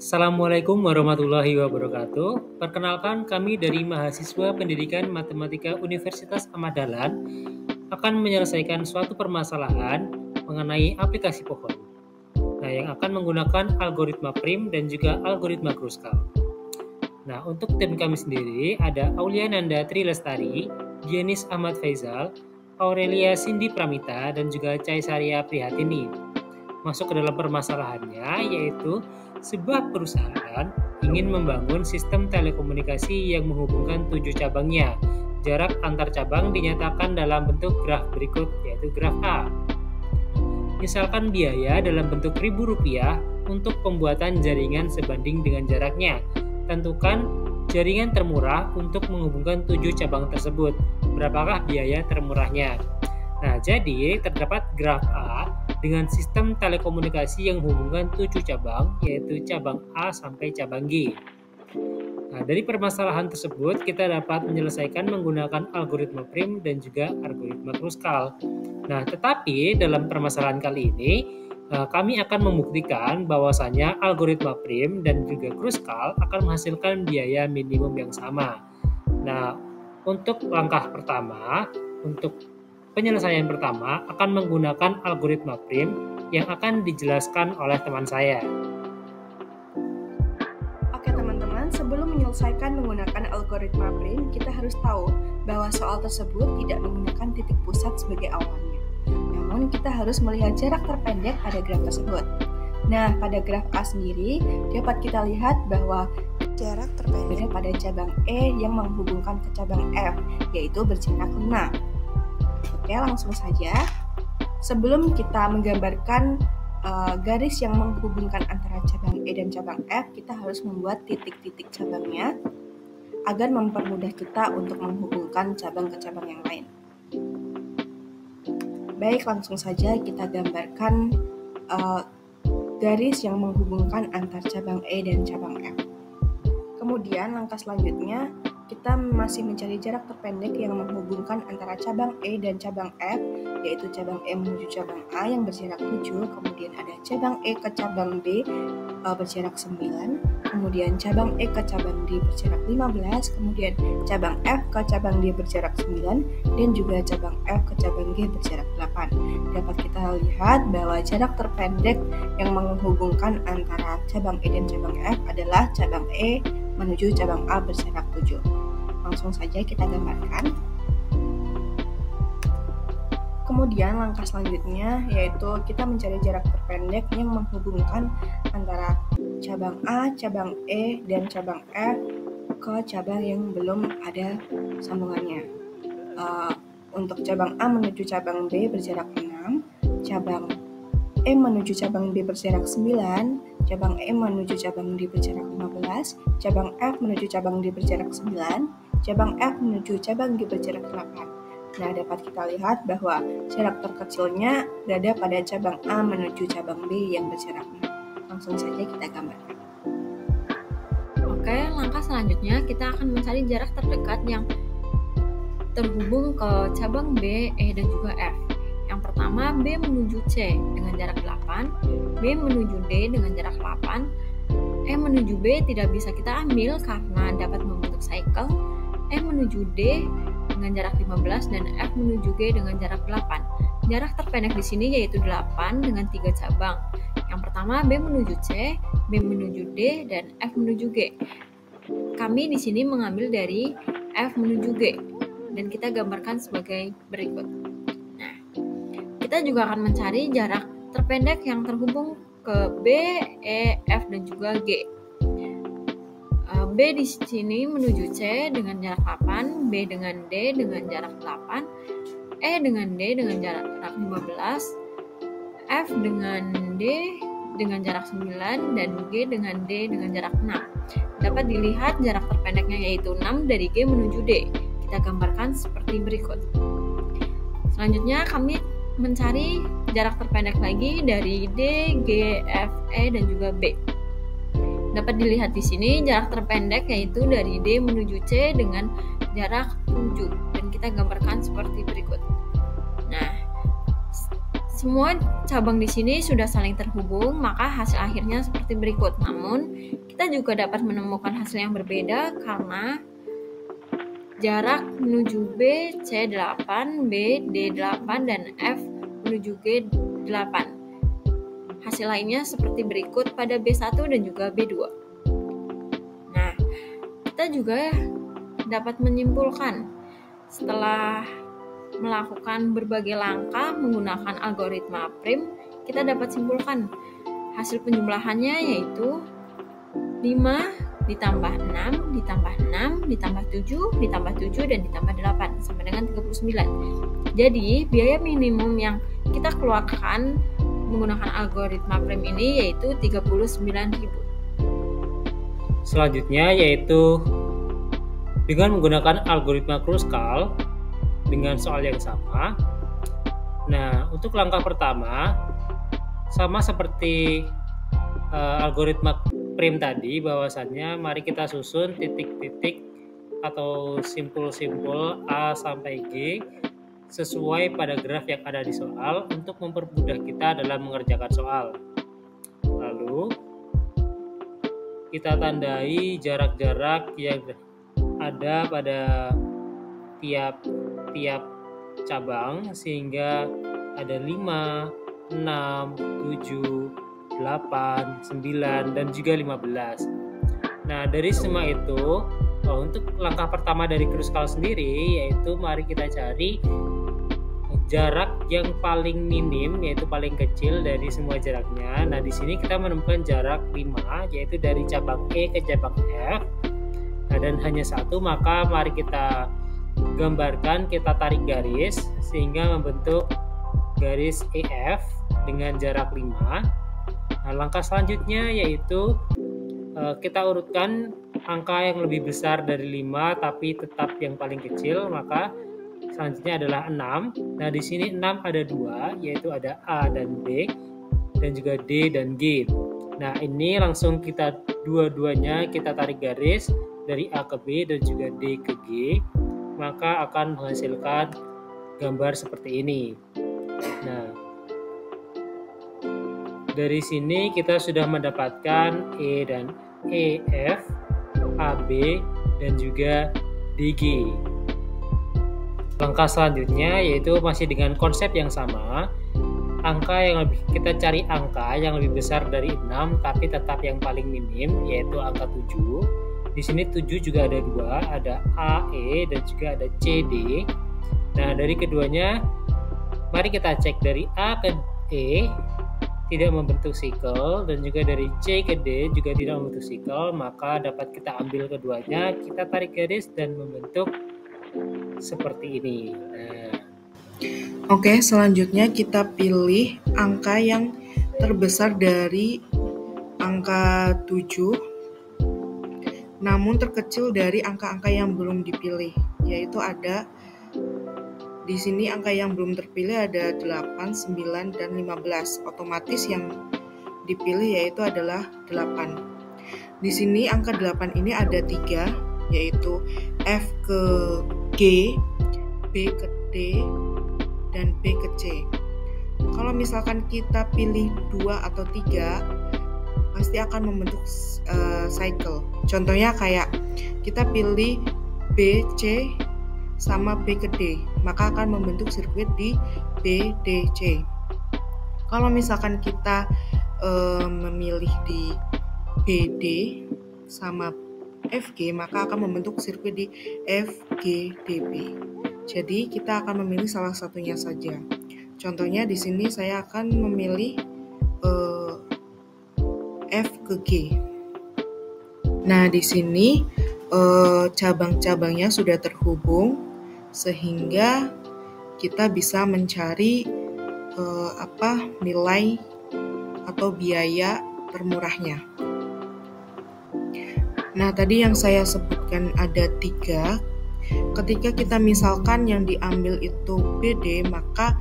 Assalamualaikum warahmatullahi wabarakatuh. Perkenalkan, kami dari mahasiswa Pendidikan Matematika Universitas Ahmad Dahlan akan menyelesaikan suatu permasalahan mengenai aplikasi pohon. Nah, yang akan menggunakan algoritma prim dan juga algoritma Kruskal. Nah, untuk tim kami sendiri ada Aulia Nanda Tri Lestari, Dianis Ahmad Faizal, Aurelia Cindy Pramita, dan juga Caisaria Prihatini. Masuk ke dalam permasalahannya, yaitu sebuah perusahaan ingin membangun sistem telekomunikasi yang menghubungkan 7 cabangnya. Jarak antar cabang dinyatakan dalam bentuk graf berikut, yaitu graf A. Misalkan biaya dalam bentuk Rp1.000 untuk pembuatan jaringan sebanding dengan jaraknya. Tentukan jaringan termurah untuk menghubungkan 7 cabang tersebut. Berapakah biaya termurahnya? Nah, jadi terdapat graf A dengan sistem telekomunikasi yang menghubungkan 7 cabang, yaitu cabang A sampai cabang G. Nah, dari permasalahan tersebut, kita dapat menyelesaikan menggunakan algoritma prim dan juga algoritma Kruskal. Nah, tetapi dalam permasalahan kali ini, kami akan membuktikan bahwasanya algoritma prim dan juga Kruskal akan menghasilkan biaya minimum yang sama. Nah, untuk langkah pertama, untuk penyelesaian pertama akan menggunakan algoritma prim yang akan dijelaskan oleh teman saya. Oke teman-teman, sebelum menyelesaikan menggunakan algoritma prim, kita harus tahu bahwa soal tersebut tidak menggunakan titik pusat sebagai awalnya. Namun kita harus melihat jarak terpendek pada graf tersebut. Nah, pada graf A sendiri dapat kita lihat bahwa jarak terpendek pada cabang E yang menghubungkan ke cabang F, yaitu berjarak 5. Oke, langsung saja. Sebelum kita menggambarkan garis yang menghubungkan antara cabang E dan cabang F, kita harus membuat titik-titik cabangnya agar mempermudah kita untuk menghubungkan cabang ke cabang yang lain. Baik, langsung saja kita gambarkan garis yang menghubungkan antar cabang E dan cabang F. Kemudian langkah selanjutnya kita masih mencari jarak terpendek yang menghubungkan antara cabang E dan cabang F, yaitu cabang E menuju cabang A yang berjarak 7, kemudian ada cabang E ke cabang B berjarak 9, kemudian cabang E ke cabang D berjarak 15, kemudian cabang F ke cabang D berjarak 9, dan juga cabang F ke cabang G berjarak 8. Dapat kita lihat bahwa jarak terpendek yang menghubungkan antara cabang E dan cabang F adalah cabang E menuju cabang A berjarak 7. Langsung saja kita gambarkan. Kemudian langkah selanjutnya yaitu kita mencari jarak terpendek yang menghubungkan antara cabang A, cabang E, dan cabang F ke cabang yang belum ada sambungannya. Untuk cabang A menuju cabang B berjarak 6, cabang E menuju cabang B berjarak 9, cabang E menuju cabang D berjarak 15, cabang F menuju cabang D berjarak 9, cabang F menuju cabang G berjarak 8. Nah, dapat kita lihat bahwa jarak terkecilnya berada pada cabang A menuju cabang B yang berjarak 6. Langsung saja kita gambarkan. Oke, langkah selanjutnya kita akan mencari jarak terdekat yang terhubung ke cabang B, E, dan juga F. Yang pertama, B menuju C dengan jarak 8, B menuju D dengan jarak 8, E menuju B tidak bisa kita ambil karena dapat membentuk cycle, E menuju D dengan jarak 15, dan F menuju G dengan jarak 8. Jarak terpendek di sini yaitu 8 dengan 3 cabang. Yang pertama, B menuju C, B menuju D, dan F menuju G. Kami di sini mengambil dari F menuju G, dan kita gambarkan sebagai berikut. Nah, kita juga akan mencari jarak terpendek yang terhubung ke B, E, F, dan juga G. B di sini menuju C dengan jarak 8, B dengan D dengan jarak 8, E dengan D dengan jarak 15, F dengan D dengan jarak 9, dan G dengan D dengan jarak 6. Dapat dilihat jarak terpendeknya yaitu 6 dari G menuju D. Kita gambarkan seperti berikut. Selanjutnya kami mencari jarak terpendek lagi dari D, G, F, E, dan juga B. Dapat dilihat di sini jarak terpendek yaitu dari D menuju C dengan jarak 7, dan kita gambarkan seperti berikut. Nah, Semua cabang di sini sudah saling terhubung, maka hasil akhirnya seperti berikut. Namun, kita juga dapat menemukan hasil yang berbeda karena jarak menuju B, C8, B, D8, dan F menuju G8. Hasil lainnya seperti berikut pada B1 dan juga B2. Nah, kita juga dapat menyimpulkan setelah melakukan berbagai langkah menggunakan algoritma prim, kita dapat simpulkan hasil penjumlahannya yaitu 5 ditambah 6 ditambah 6 ditambah 7 ditambah 7 dan ditambah 8 sama dengan 39. Jadi biaya minimum yang kita keluarkan menggunakan algoritma prim ini yaitu 39.000. Selanjutnya yaitu dengan menggunakan algoritma Kruskal dengan soal yang sama. Nah, untuk langkah pertama sama seperti algoritma prim tadi, bahwasannya mari kita susun titik-titik atau simpul-simpul A sampai G sesuai pada graf yang ada di soal untuk mempermudah kita dalam mengerjakan soal. Lalu kita tandai jarak-jarak yang ada pada tiap cabang sehingga ada 5, 6, 7, 8, 9 dan juga 15. Nah, dari semua itu untuk langkah pertama dari Kruskal sendiri yaitu mari kita cari jarak yang paling minim yaitu paling kecil dari semua jaraknya. Nah, di sini kita menemukan jarak 5 yaitu dari cabang E ke cabang F. Nah, dan hanya satu, maka mari kita gambarkan, kita tarik garis sehingga membentuk garis EF dengan jarak 5. Nah, langkah selanjutnya yaitu kita urutkan angka yang lebih besar dari 5 tapi tetap yang paling kecil, maka selanjutnya adalah 6. Nah, di sini 6 ada 2 yaitu ada A dan B dan juga D dan G. Nah, ini langsung kita dua-duanya kita tarik garis dari A ke B dan juga D ke G, maka akan menghasilkan gambar seperti ini. Nah, dari sini kita sudah mendapatkan E dan EF, AB dan juga DG. Langkah selanjutnya yaitu masih dengan konsep yang sama. Kita cari angka yang lebih besar dari 6 tapi tetap yang paling minim yaitu angka 7. Di sini 7 juga ada 2, ada AE dan juga ada CD. Nah, dari keduanya mari kita cek dari A ke E tidak membentuk sikel dan juga dari C ke D juga tidak membentuk sikel, maka dapat kita ambil keduanya, kita tarik garis dan membentuk seperti ini. Nah, Oke, selanjutnya kita pilih angka yang terbesar dari angka 7 namun terkecil dari angka-angka yang belum dipilih, yaitu ada di sini angka yang belum terpilih ada 8, 9, dan 15. Otomatis yang dipilih yaitu adalah 8. Di sini angka 8 ini ada 3, yaitu F ke G, B ke D, dan B ke C. Kalau misalkan kita pilih 2 atau 3, pasti akan membentuk cycle. Contohnya kayak kita pilih B, C, sama B ke D, maka akan membentuk sirkuit di B, D, C. Kalau misalkan kita memilih di B, D, sama F, G, maka akan membentuk sirkuit di F, G, D, B. Jadi kita akan memilih salah satunya saja. Contohnya di sini saya akan memilih F ke G. Nah, di sini cabang-cabangnya sudah terhubung sehingga kita bisa mencari nilai atau biaya termurahnya. Nah, tadi yang saya sebutkan ada 3. Ketika kita misalkan yang diambil itu BD, maka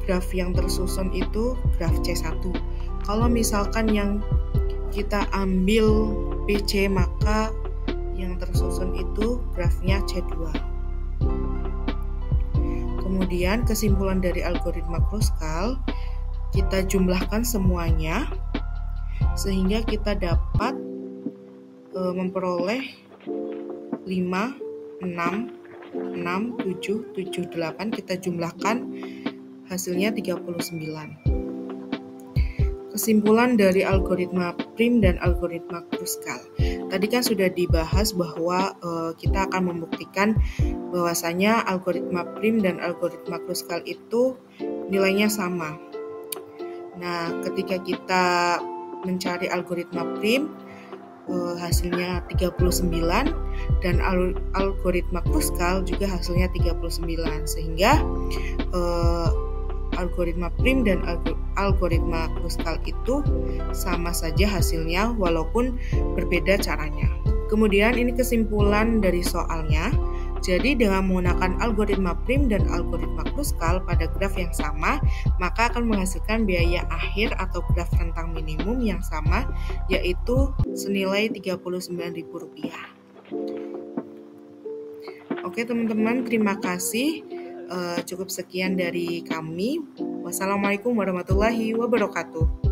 graf yang tersusun itu graf C1. Kalau misalkan yang kita ambil BC, maka yang tersusun itu grafnya C2. Kemudian kesimpulan dari algoritma Kruskal, kita jumlahkan semuanya sehingga kita dapat memperoleh 5, 6, 6, 7, 7, 8. Kita jumlahkan hasilnya 39. Kesimpulan dari algoritma Prim dan algoritma Kruskal. Tadi kan sudah dibahas bahwa kita akan membuktikan bahwasanya algoritma Prim dan algoritma Kruskal itu nilainya sama. Nah, ketika kita mencari algoritma Prim, hasilnya 39 dan algoritma Kruskal juga hasilnya 39, sehingga algoritma Prim dan algoritma Kruskal itu sama saja hasilnya walaupun berbeda caranya. Kemudian ini kesimpulan dari soalnya. Jadi dengan menggunakan algoritma Prim dan algoritma Kruskal pada graf yang sama, maka akan menghasilkan biaya akhir atau graf rentang minimum yang sama, yaitu senilai Rp39.000. Oke teman-teman, terima kasih. Cukup sekian dari kami. Wassalamualaikum warahmatullahi wabarakatuh.